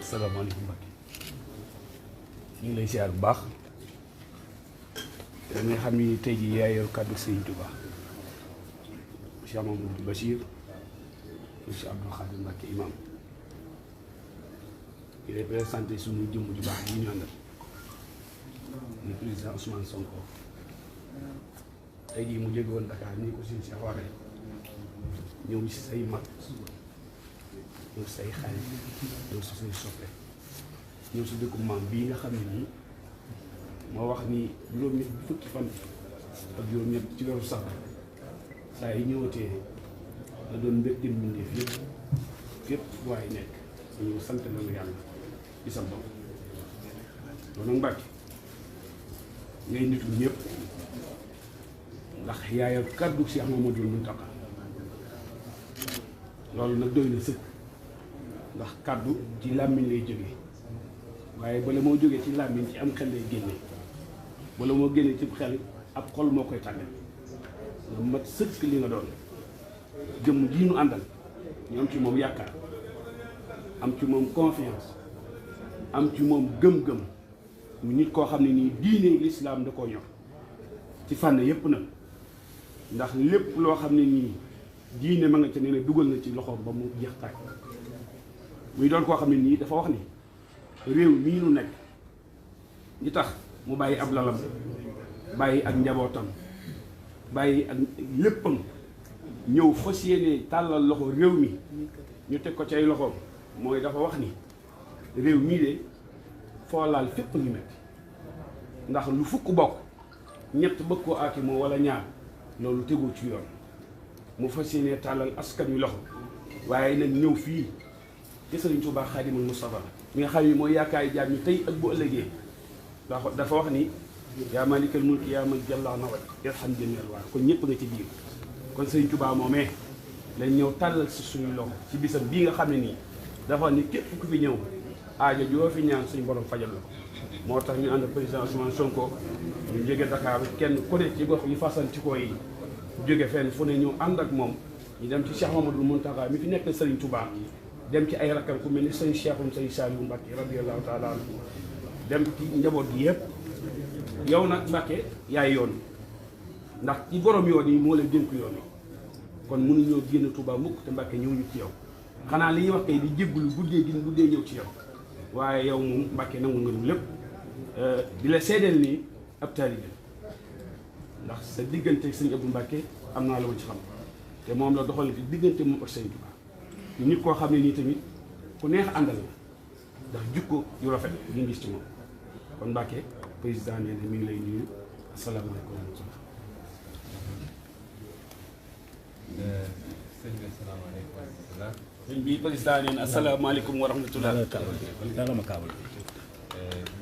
Asalaamaaleykum Mbacke ñu ngi lay siyaar bu baax da nga xam ni tey jii yaa yor kàddu Sëriñ Touba Cheikh Mamadou Bachir Cheikh Abdou Khadim Mbacke imam di représenté suñu jëmm ju baax yi ñu àndal le président Ousmane Sonko tey jii mu jóge woon Dakar ni ko suñu Cheikh waxee ñëw si say mag ñëw say xarit ñëw si say soppe ñëw si dëkku maam bii nga xam ne nii moo wax ni juróom-ñett fukki fan ak juróom-ñett ci weeru sax saa yi ñëwatee da doon mbégte mbindeef yëpp fépp waaye nekk ñu sant nañu yàlla ci sa bopp loolu nag Mbàkke ngay nitu ñëpp ndax yaayal kàddu Cheikh Mamadou Mountakha loolu nag doy na sëkk ndax kàddu ci làmmiñ lay jóge waaye bala moo jógee ci làmmiñ ci am xel lay génne bala moo génne ci xel ab xol moo koy tàggat nga mat sëkk li nga doon jëmm ji ñu àndal ñu am ci moom yaakaar am ci moom confiance am ci moom gëm-gëm mu nit koo xam ne nii diine lislaam da koo ñor ci fànn yépp nag ndax lépp loo xam ne nii diine ma nga ca ne ne dugal na ci loxoom ba mu jeex tàkk muy doon koo xam ne nii dafa wax ni réew mii nu nekk ñi tax mu bàyyi ab lalam bàyyi ak njabootam bàyyi ak léppam ñëw fas yéene tàllal loxo réew mi ñu teg ko ci ay loxoom mooy dafa wax ni réew mii de foo laal fépp ngi metti ndax lu fukk bokk ñett bëgg koo aaki moo wala ñaar loolu tegul ci yoon mu fas yéene tàllal askan wi loxo waaye nag ñëw fii ci Sëriñ Tuubaa Xaadimul Mustafaa mi nga xam ni mooy yaakaar jaam ñu tey ak bu ëllëgee dafa wax ni yaa maalikal mulki yaa man jalla nawat irham jamial waar kon ñëpp nga ci biir kon Sëriñ Tuubaa moomee lañ ñëw tàllal si suñu loxo ci bisam bii nga xam ne nii dafa ni képp ku fi ñëw aajo joo fi ñaan suñu borom fajal la ko moo tax ñu ànd président Ousmane Sonko ñu jóge Dakar kenn ku ne ci gox yi fasantikoo yi jóge fenn fu ne ñu ànd ak moom ñu dem ci Cheikh Mamadou Mountakha mi fi nekk Sëriñ Tuubaa dem ci ay rakkam ku mel ni sëñ Cheikhum sëñ Saliou Mbacké radiyallahu taala anhu dem ci njaboot gi yëpp yow nag Mbàkke yaay yoon ndax ci borom yoon yi moo la dénk yoon yi kon mënuñoo génn Touba mukk te Mbàkke ñëw ñu ci yow xanaa li ñuy wax kay di jéggulu guddee ñëw ci yow waaye yow moom Mbàkke nangu nga ñu lépp di la seedeel nii ab taalibe ndax sa diggante sëñ Abdou Mbàkke am naa la ma ci xam te moom la doxal ci diggante moom ak sëñ Touba ñu nit koo xam ne nii tamit ku neex àndal la ndax jukko yu rafet ñu gis ci moom kon Mbàkke président nee na mi ngi lay nuyu asalaamaaleykum wa rahmatulah. sëñ bi asalaamaaleykum wa rahmatulah. sëñ bi président nee na asalaamaaleykum wa rahmatulah. ñu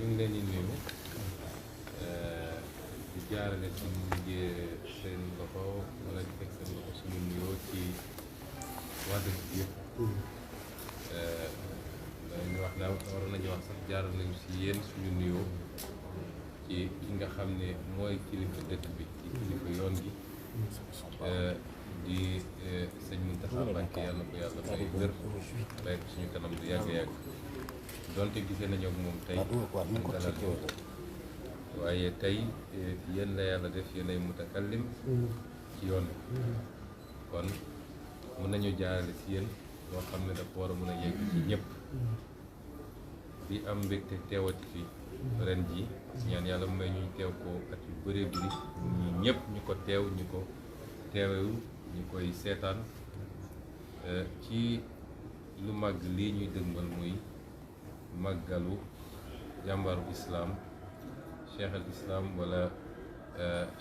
ngi leen di nuyu di jaarale ci liggéey seen loxo wala di teg seen loxo suñu nuyoo ci waa dëkk bi yëpp. dañuy wax daaw waroon nañu wax sax jaaral nañu si yéen suñu nuyoo ci ki nga xam ne mooy kilifa dëkk bi ci kilifa yoon gi di sëñ Mountakha Mbacké yàlla ko yàlla may wér bàyyi ko suñu kanam du yàgg-yàgg donte gisee nañu ak moom tey ñu dalal yow waaye tey yéen la yàlla def yéen ay mutakallim ci yoon bi kon mën nañu jaarale si yéen loo xam ne dafa war a mën a yegg ci ñëpp di am mbégte teewati fi ren ji ñaan yàlla may ñu teew ko at yu bëree bëri ñi ñëpp ñu ko teew ñu ko teewewul ñu koy seetaan ci lu màgg lii ñuy dëgmal muy màggalu jàmbaaru islaam cheikh al islam wala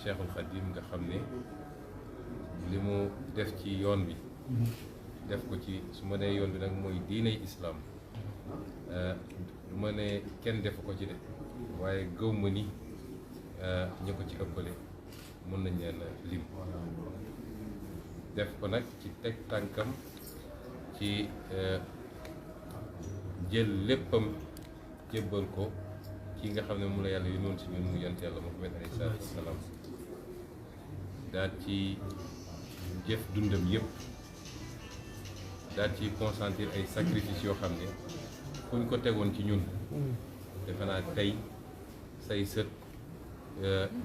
cheikhul xadim nga xam ne li mu def ci yoon bi def ko ci su ma nee yoon bi nag mooy diiney islaam du ma ne kenn defu ko ci de waaye gëw ma ni ñu ko ci ëppale mën nañ leen lim def ko nag ci teg tànkam ci jël léppam jébbal ko ki nga xam ne mu la yàlla yu noonu si ñun mu yonent yàlla Muhammad alayhi salaatu wa salaam daal ci jëf dundam yëpp daal ci consentir ay sacrifice yoo xam ne fu ñu ko tegoon ci ñun defe naa tey say sët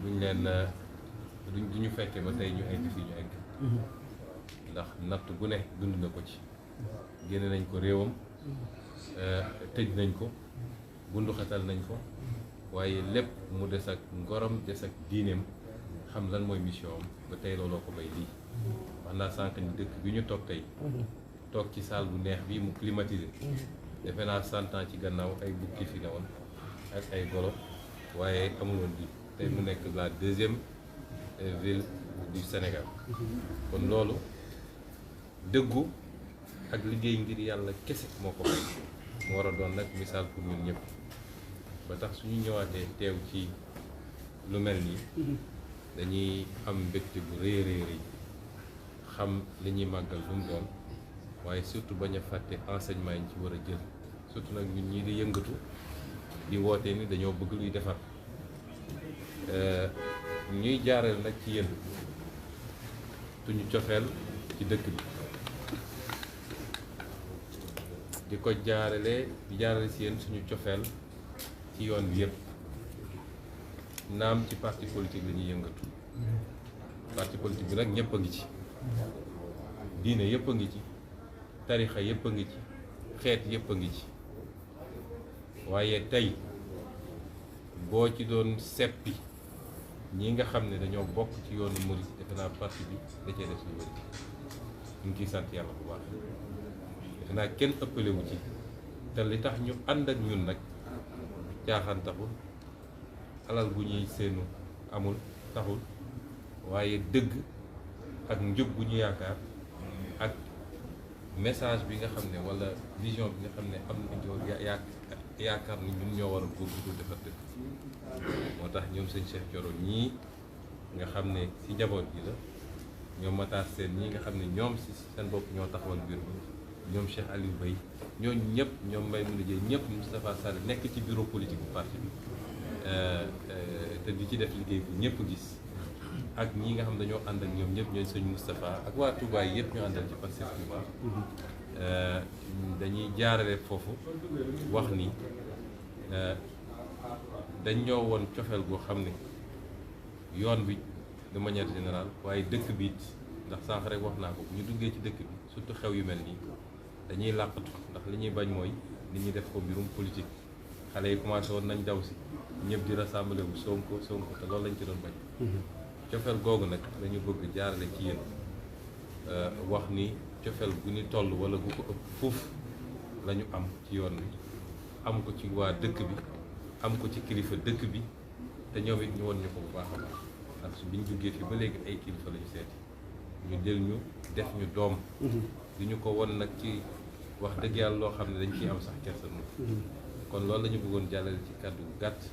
duñ leen duñu fekkee ba tey ñu egg fii ñu egg ndax natt bu ne dund na ko ci génne nañ ko réewam tëj nañ ko bunduxatal nañ ko waaye lépp mu des ak ngorom des ak diineem xam lan mooy mission am ba tey looloo ko may lii wax naa sànq ni dëkk bi ñu toog tey toog ci salle bu neex bii mu climatisé defe naa 100 ans ci gannaaw ay bukki fi ne woon ak ay golo waaye amul woon lii tey mu nekk la 2e ville du Sénégal kon loolu dëggu ak liggéey ngir yàlla kese moo ko may mu war a doon nag misaal pour ñun ñëpp ba tax suñu ñëwaatee teew ci lu mel nii dañuy am mbégte bu rëy rëy rëy xam li ñuy màggal lu mu doon waaye surtout bañ a fàtte enseignement yi ñu ci war a jël surtout nag ñun ñii di yëngatu di woote ni dañoo bëgg luy defar ñuy jaareel nag ci yéen suñu cofeel ci dëkk bi di ko jaarale si yéen suñu cofeel ci yoon bi yëpp naam ci parti politique la ñuy yëngatu parti politique bi nag ñëpp a ngi ci diine yëpp a ngi ci tarixa yëpp a ngi ci xeet yëpp a ngi ci waaye tey boo ci doon seppi ñi nga xam ne dañoo bokk ci yoonu murid defe naa parti bi da cee def lu bëri ñu ngi ciy sant yàlla bu baax defe naa kenn ëppalewu ci te li tax ñu ànd ak ñun nag caaxaan taxul alal bu ñuy seenu amul taxul waaye dëgg ak njub bu ñu yaakaar ak message bi nga xam ne walla vision bi nga xam ne am nañu yaakaar ni ñun ñoo war a góorgóorlu defar dëkk moo tax ñoom sëñ Cheikh Thioro ñii nga xam ne ci njaboot gi la ñoom Matar Sène ñii nga xam ne ñoom si seen bopp ñoo taxawal mbir mi ñoom Cheikh Aliou Bey ñooñu ñëpp ñoom Mbaye mu liggéey ñëpp Moustapha Sall nekk ci bureau politique bu parti bi te di ci def liggéey bu ñëpp gis ak ñi nga xam dañoo ànd ak ñoom ñëpp ñooy sëñ Moustapha ak waa Touba yi yëpp ñu àndal ci Pastef Touba dañuy jaarale foofu wax ni dañ ñoo woon cofeel goo xam ne yoon bi de manière générale waaye dëkk bi it ndax sànq rek wax naa ko bu ñu duggee ci dëkk bi surtout xew yu mel nii dañuy làqatu ndax li ñuy bañ mooy nit ñi def ko mbirum politique xale yi commencé woon nañ daw si ñëpp di rassemblé wu Sonko te loolu lañ ci doon bañ. cofeel googu nag dañu bëgg jaarale ci yéen wax ni cofeel gu ñu toll wala gu ko ëpp fuuf la ñu am ci yoon bi am ko ci waa dëkk bi am ko ci kilifa dëkk bi te ñoom it ñu won ñu ko bu baax a baax ndax biñ duggee fii ba léegi ay kilifa lañu seeti ñu jël ñu def ñu doom di ñu ko won nag ci wax dëgg yàlla loo xam ne dañ ciy am sax kersa moom kon loolu la ñu bëggoon jàllale ci kàddu gu gàtt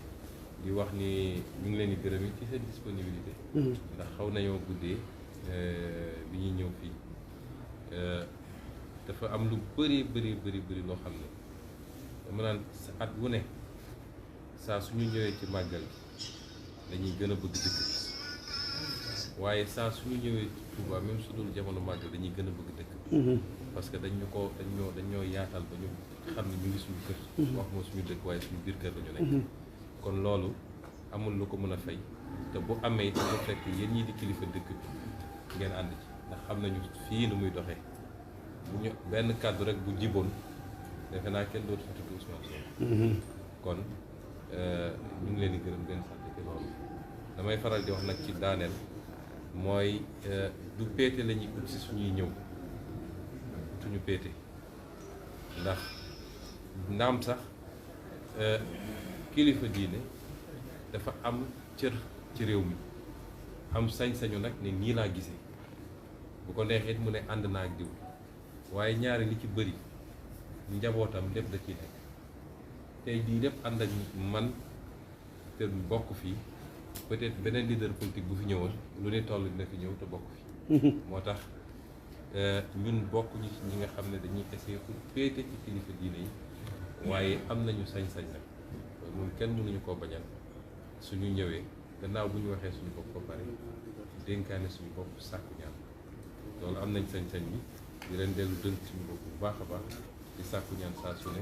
di wax ni ñu ngi leen di gërëm ci seen disponibilité ndax xaw nañoo guddee bi ñuy ñëw fii dafa am lu bëri loo xam ne dama naan at wu ne saa suñu ñëwee ci màggal gi dañuy gën a bëgg dëkk bi waaye saa suñu ñëwee ci Touba même su dul jamono màggal dañuy gën a bëgg dëkk bi parce que dañoo yaatal ba ñu xam ne ñu ngi suñu kër wax moo suñu dëkk waaye suñu biir kër la ñu nekk kon loolu amul lu ko mën a fay te bu amee dafa fekk yéen ñii di kilifa dëkk bi ngeen ànd ci ndax xam nañu fii nu muy doxee bu ñu benn kàddu rek bu jiboon defe naa kenn dootu fa tudd Ousmane Sonko kon ñu ngi leen di gërëm leen sant ci loolu damay faral di wax nag ci daaneel mooy du péete la ñuy ut si suñuy ñëw suñu péete ndax ndaam sax kilifa diine dafa am cër ci réew mi am sañ-sañu nag ne nii laa gisee bu ko neexee mu ne ànd naa ak diw waaye ñaari li ci bëri njabootam lépp da ciy nekk tey jii lépp ànd ak man te bokk fii peut-être beneen leader politique bu fi ñëwoon lu ne toll dina fi ñëw te bokk fi moo tax ñun bokk ñu ci ñi nga xam ne dañuy essayer pour féete ci kilifa diine yi waaye am nañu sañ-sañ nag moom kenn mënuñu koo bañal suñu ñëwee gannaaw bu ñu waxee suñu bopp ba pare dénkaane suñu bopp sàkku ñaan loolu am nañ sañ-sañ bi di leen dellu dënk suñu bopp bu baax a baax di sàkku ñaan saa su ne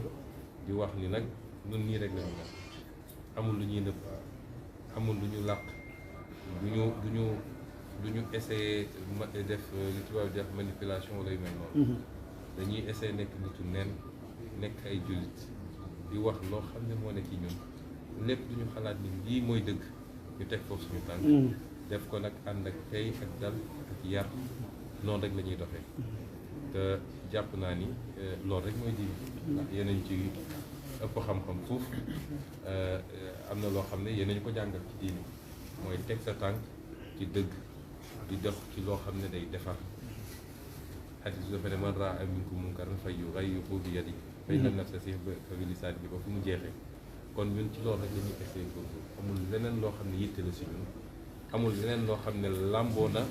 di wax ni nag ñun nii rek la ñu def amul lu ñuy nëbb amul lu ñu làq du ñu essayer def li tubaab di def manipulation wala yu mel noonu dañuy essayer nekk nitu neen nekk ay jullit di wax loo xam ne moo ne ci ñun lépp du ñu xalaat ni lii mooy dëgg ñu teg foofu suñu tànk def ko nag ànd ak tey ak dal ak yar noonu rek la ñuy doxee te jàpp naa ni loolu rek mooy diine ndax yeneen ci ëpp xam-xam foofu am na loo xam ne yeneen ñu ko jàngal ci diine mooy teg sa tànk ci dëgg di dox ci loo xam ne day defar xadis dafa ne man raa minkum munkaran falyughayyirhu bi yadihi fa in lam yastati' fa bi lisaanihi ba fu mu jeexee kon ñun ci loolu rek la ñuy essayé góorgóorlu amul leneen loo xam ne yitte la si ñun amul leneen loo xam ne làmboo na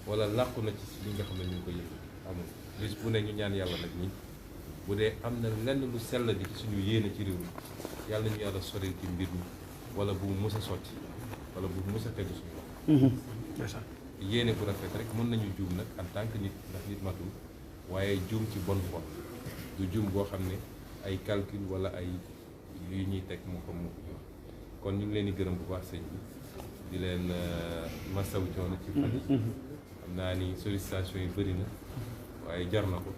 wala làqu na ci li nga xam ne ñu ngi ko yëngu amul bis bu ne ñu ñaan yàlla nag ñi bu dee am na lenn lu sell di ci suñu yéene ci réew mi yàlla ñu yàlla sori ci mbir mi wala bu mu mus a sotti wala bu mu mus a tegu suñu loxo yéene bu rafet rek mën nañu juum nag en tant que nit ndax nit matul waaye juum ci bonne foi du juum boo xam ne ay calcul wala ay yu ñuy teg moo xam moo ko jox kon ñu ngi leen di gërëm bu baax sëñ bi di leen masawu coono ci fan yi xam naa ni sollicitation yi bëri na waaye jar na ko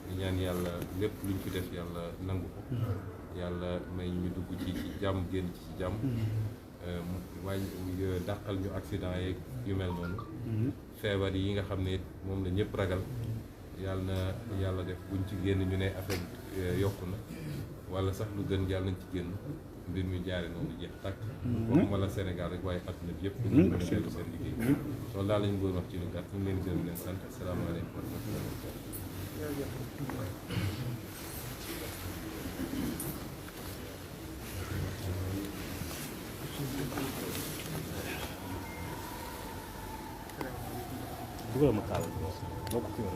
di ñaan yàlla lépp luñ fi def yàlla nangu ko yàlla may ñu dugg ci jàmm génn ci jàmm wàññi dàqal ñu accident yeeg yu mel noonu feebar yi nga xam ne moom la ñëpp ragal yàlla na yàlla def buñ ci génn ñu ne affaire yokku na wala sax lu gën yàlla nañ ci génn mbir mi jaare noonu jeex tàkk waxuma la Sénégal rek waaye adduna bi yëpp ñu mën a dellu seen liggéey loolu daal lañu bëggoon wax ci lu gàtt ñu ngi leen gërëm leen sant asalaamaaleykum wa rahmatulah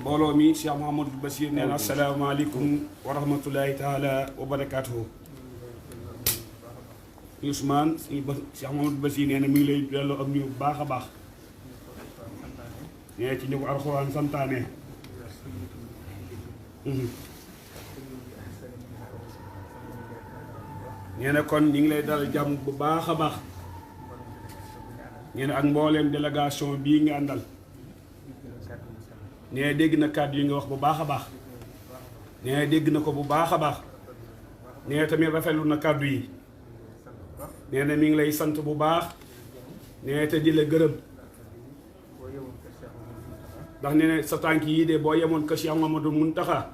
mbooloo mi Cheikh Mouhamadou Bassir nee na asalaamaaleykum wa rahmatulahi taala wa barakaatuhu. Ousmane suñu Cheikh Mouhamadou Bassir nee na mi ngi lay delloo ak nuyu bu baax a baax. nee ci ñu ko alxuraan santaane. nee na kon ñu ngi lay dalal jàmm bu baax a baax. nee na ak mbooleem délégation bii nga àndal. nee dégg na kàddu yi nga wax bu baax a baax. nee dégg na ko bu baax a baax. nee tamit rafetlu na kàddu yi. nee na mi ngi lay sant bu baax. nee te di la gërëm. ndax nee na sa tànk yii de boo yemoon kër Cheikh Mamadou Mountakha.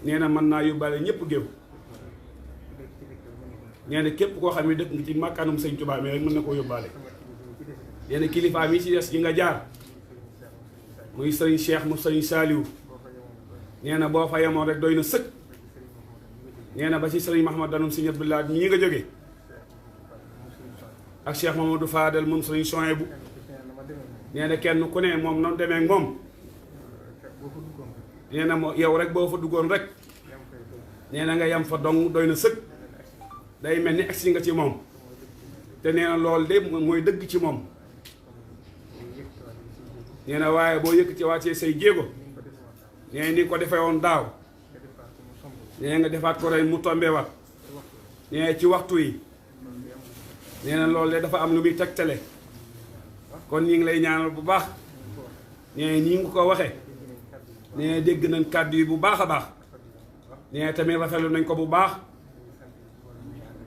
nee na mën naa yóbbaale ñëpp géew. nee na képp koo xam ne dëkk nga ci màkkaanum sëñ Tuubaa mi rek mën na koo yóbbaale. nee na kilifaam yi ci des yi nga jaar. muy sëriñ Cheikh mu sëriñ Saliou. nee na boo fa yemoon rek doy na sëkk. nee na ba ci sëriñ Mahamadanum sëriñ Abdoulaye ñii nga jóge ak Cheikh Mamadou Fadel moom sëriñ Souhaïbou. nee na kenn ku ne moom noonu demee ak moom. nee na yow rek boo fa duggoon rek. nee na nga yem fa dong doy na sëkk. day mel ni agsi nga ci moom. te nee na loolu de mooy dëgg ci moom. nee na waaye boo yëkkati wàccee say jéego. nee ni ko defee woon daaw. nee nga defaat ko ren mu tombewaat. nee ci waxtu yi. nee na loolu de dafa am lu muy tegtale. kon ñu ngi lay ñaanal bu baax. nee nii nga ko waxee. nee dégg nañ kàddu yi bu baax a baax. nee tamit rafetlu nañ ko bu baax.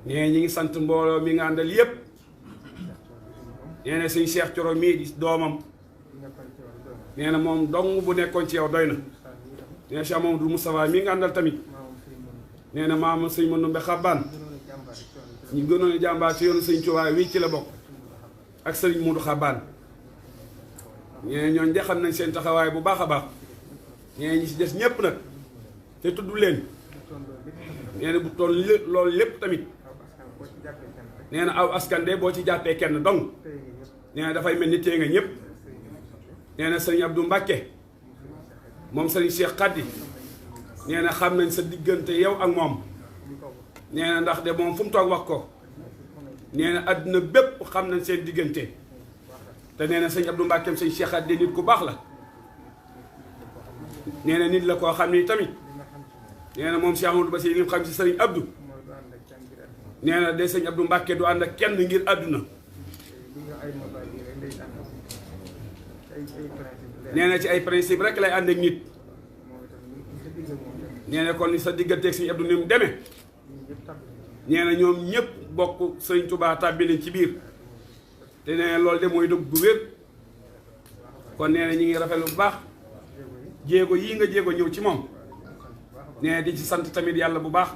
nee ñi ngi sant mbooloo mi nga àndal yépp. nee na suñ Cheikh Thioro mii di doomam. nee na moom dong bu nekkoon ci yow doy na. nee na Cheikh Mamadou Moustapha mi nga àndal tamit. nee na maam sëñ Manoumbe Xabbaan. ñu gënoon a jàmbaar ci yoonu sëñ Tuubaa wii ci la bokk. ak sëriñ Modou Xabbaan. nee na ñooñu de xam nañ seen taxawaay bu baax a baax. nee na ñi ci des ñépp nag. te tudd leen. nee na bu toll loolu lépp tamit. nee na aw askan de boo ci jàppee kenn dong. nee na dafay mel ni téye nga ñëpp. nee na sëriñ Abdou Mbacke moom sëriñ Cheikh Khady. nee na xam nañ sa diggante yow ak moom. nee na ndax de moom fu mu toog wax ko. nee na àdduna bépp xam nañ seen diggante. te nee na sëriñ Abdou Mbacke sëriñ Cheikh Khady nit ku baax la. nee na nit la koo xam ni tamit. nee na moom Cheikh Amadou Bassir li mu xam si sëriñ Abdou. nee na de sëñ Abdou Mbacke du ànd ak kenn ngir àdduna. nee na ci ay principe rek lay ànd ak nit. nee na kon ni sa digganteeg sëñ Abdou ni mu demee. nee na ñoom ñëpp bokk sëñ Touba tàbbi nañ ci biir. te nee na loolu de mooy dëgg bu wér. kon nee na ñu ngi rafetlu bu baax. jéego yii nga jéego ñëw ci moom. nee na di ci sant tamit yàlla bu baax.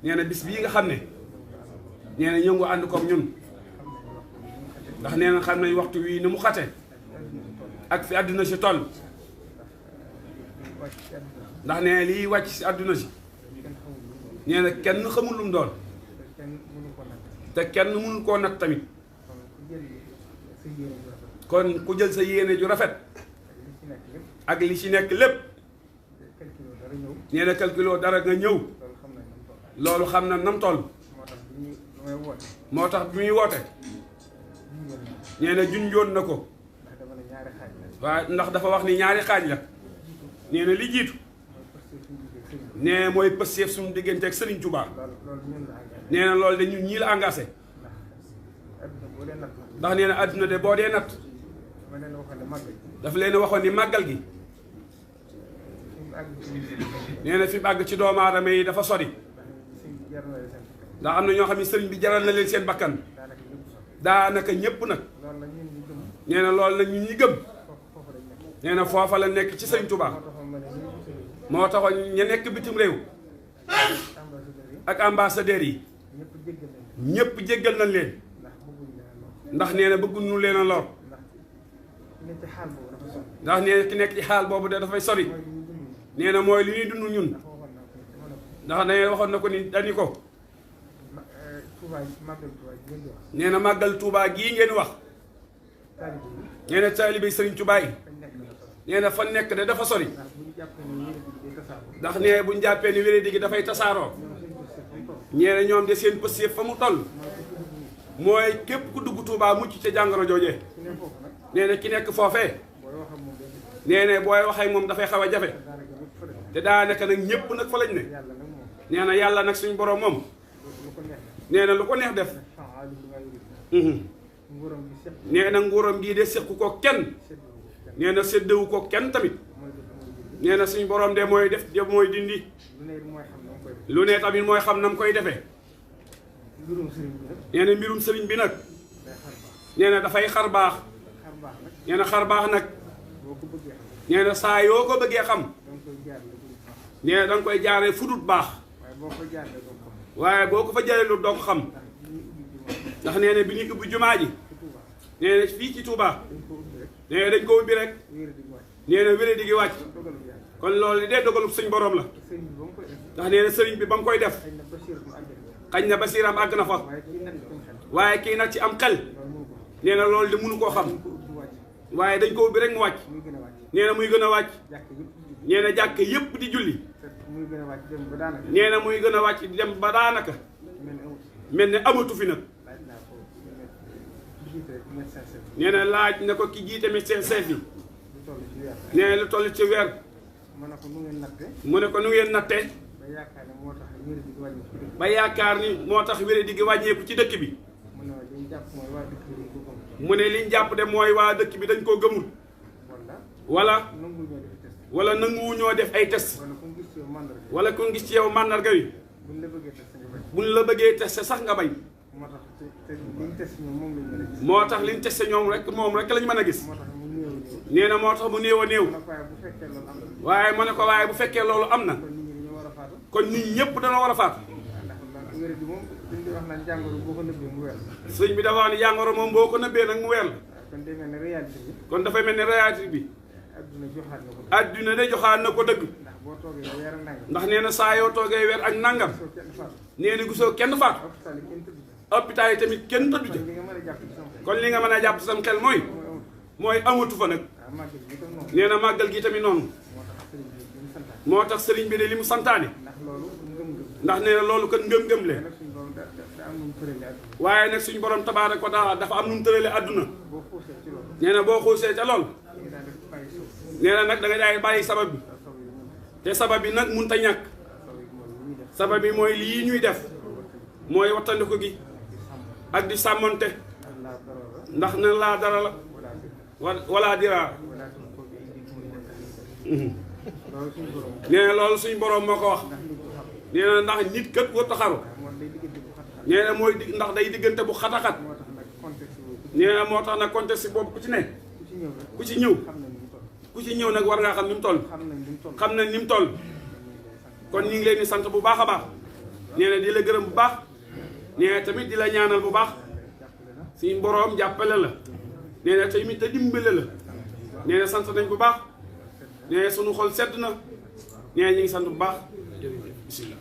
nee na bis bii nga xam ne. nee na ñëw nga ànd koog ñun. ndax nee na xam nañ waxtu wii ni mu xate ak fi àdduna si toll. ndax nee na liy wàcc si àdduna si. nee na kenn xamul lu mu doon. te kenn mënul koo nag tamit. kon ku jël sa yéene ju rafet. ak li ci nekk lépp. nee na calculoo dara nga ñëw. loolu xam na nam toll. moo tax bi muy woote. nee na junjoon na ko. waaw ndax dafa wax ni ñaari xaaj la. nee na li jiitu. nee mooy pësteef suñu diggante ak Serigne Touba. nee na loolu de ñun ñii la engagé. ndax nee na àdduna de boo dee natt. dafa leen waxoon ni màggal gi. nee na fi mu àgg ci doomu aadama yi dafa sori. ndax am na ñoo xam ne sëriñ bi jaral na leen seen bakkan. daanaka ñépp nag. nee na loolu nag ñun ñi gëm. nee na foofa la nekk ci sëriñ Touba. moo taxoon ña nekk bitim réew. ak ambassadeurs yi. ñépp jéggal nañ leen. ndax nee na bëgguñu leen a lor. ndax nee na ki nekk ci xaal boobu de dafay sori. nee na mooy li ñuy dund ñun. ndax nee waxoon na ko ni dañu ko. nee na màggal Touba gii ngeen wax. nee na taalibe Sëriñ Touba yi. nee na fa nekk de dafa sori. ndax nee bu ñu jàppee ni wéré gi dafay tasaaroo. nee na ñoom de seen pëstéef fa mu toll. mooy képp ku dugg Touba mucc ca jàngoro joojee. nee na ki nekk foofee. nee na booy waxee moom dafay xaw a jafe. te daanaka nag ñépp nag fa lañ ne. nee na yàlla nag suñu borom moom. nee na lu ko neex def. nee na nguuram gii de sequ ko kenn. nee na séddewu ko kenn tamit. nee na suñu borom de mooy def de mooy dindi. lu ne tamit mooy xam na mu koy defee. nee na mbirum sëriñ bi nag. nee na dafay xar baax. nee na xar baax nag. nee na saa yoo ko bëggee xam. nee na danga koy jaaree fudut baax. waaye boo ko fa jaaree lu doo ko xam. ndax nee na bi ñu ubbi jumaa ji. nee na fii ci Touba. nee na dañ ko ubbi rek. nee na wéré di gi wàcc. kon loolu de dogalu suñ borom la. ndax nee na sëriñ bi ba mu koy def. xañ na basiiram àgg na fa. waaye kii nag ci am xel. nee na loolu de mënu koo xam. waaye dañ ko ubbi rek mu wàcc. nee na muy gën a wàcc. nee na jàkk yépp di julli. nee na muy gën a wàcc di dem ba daanaka. mel ne amatu fi nag. nee na laaj na ko ki jiite médecin chef yi. nee na lu toll ci weer. mu ne ko nu ngeen natte. ba yaakaar ni moo tax wéré di gi wàññeeku ci dëkk bi. mu ne liñ jàpp de mooy waa dëkk bi dañ koo gëmul. wala nanguwu ñoo def ay test. wala ku gis ci yow màndarga wi. buñ la bëggee test sax nga bañ. moo tax liñ testé ñoom rek moom rek lañ mën a gis. nee na moo tax mu néew a néew. waaye mu ne ko waaye bu fekkee loolu am na. kon nit ñëpp dana war a faatu. sëñ bi dafa wax ne jàngoro moom boo ko nëbbee nag mu weer la. kon dafay mel ne réalité bi. adduna de joxaat na ko dëgg. ndax nee na saa yoo toogee weer ak nangam. nee na gisoo kenn faatu. hôpital yi tamit kenn tëddu ja. kon li nga mën a jàpp sam xel mooy amatu fa nag. nee na màggal gi tamit noonu. moo tax sëriñ bi de li mu santaane. ndax nee na loolu kat ngëm-ngëm le. waaye nag suñu borom tabaaraka wa taala dafa am nu mu tëralee àdduna. nee na boo xuusee ca lool. nee na nag da nga daay bàyyi sabab bi. te sabab bi nag mënut a ñàkk. sabab bi mooy lii ñuy def. mooy wattandiku gi. ak di sàmmonte. ndax na laa dara la. wala dira. nee na loolu suñu borom moo ko wax. nee na ndax nit kat wër taxaru. nee na mooy ndax day diggante bu xataxat. nee na moo tax nag contexte boobu ku ci ne. ku ci ñëw nag war ngaa xam ni mu toll. xam nañ ni mu toll. kon ñu ngi leen di sant bu baax a baax. nee na di la gërëm bu baax. nee na tamit di la ñaanal bu baax. suñu boroom jàppale la. nee na tamit te dimbale la. nee na sant nañ bu baax. nee na suñu xol sedd na. nee na ñu ngi sant bu baax. bismillah.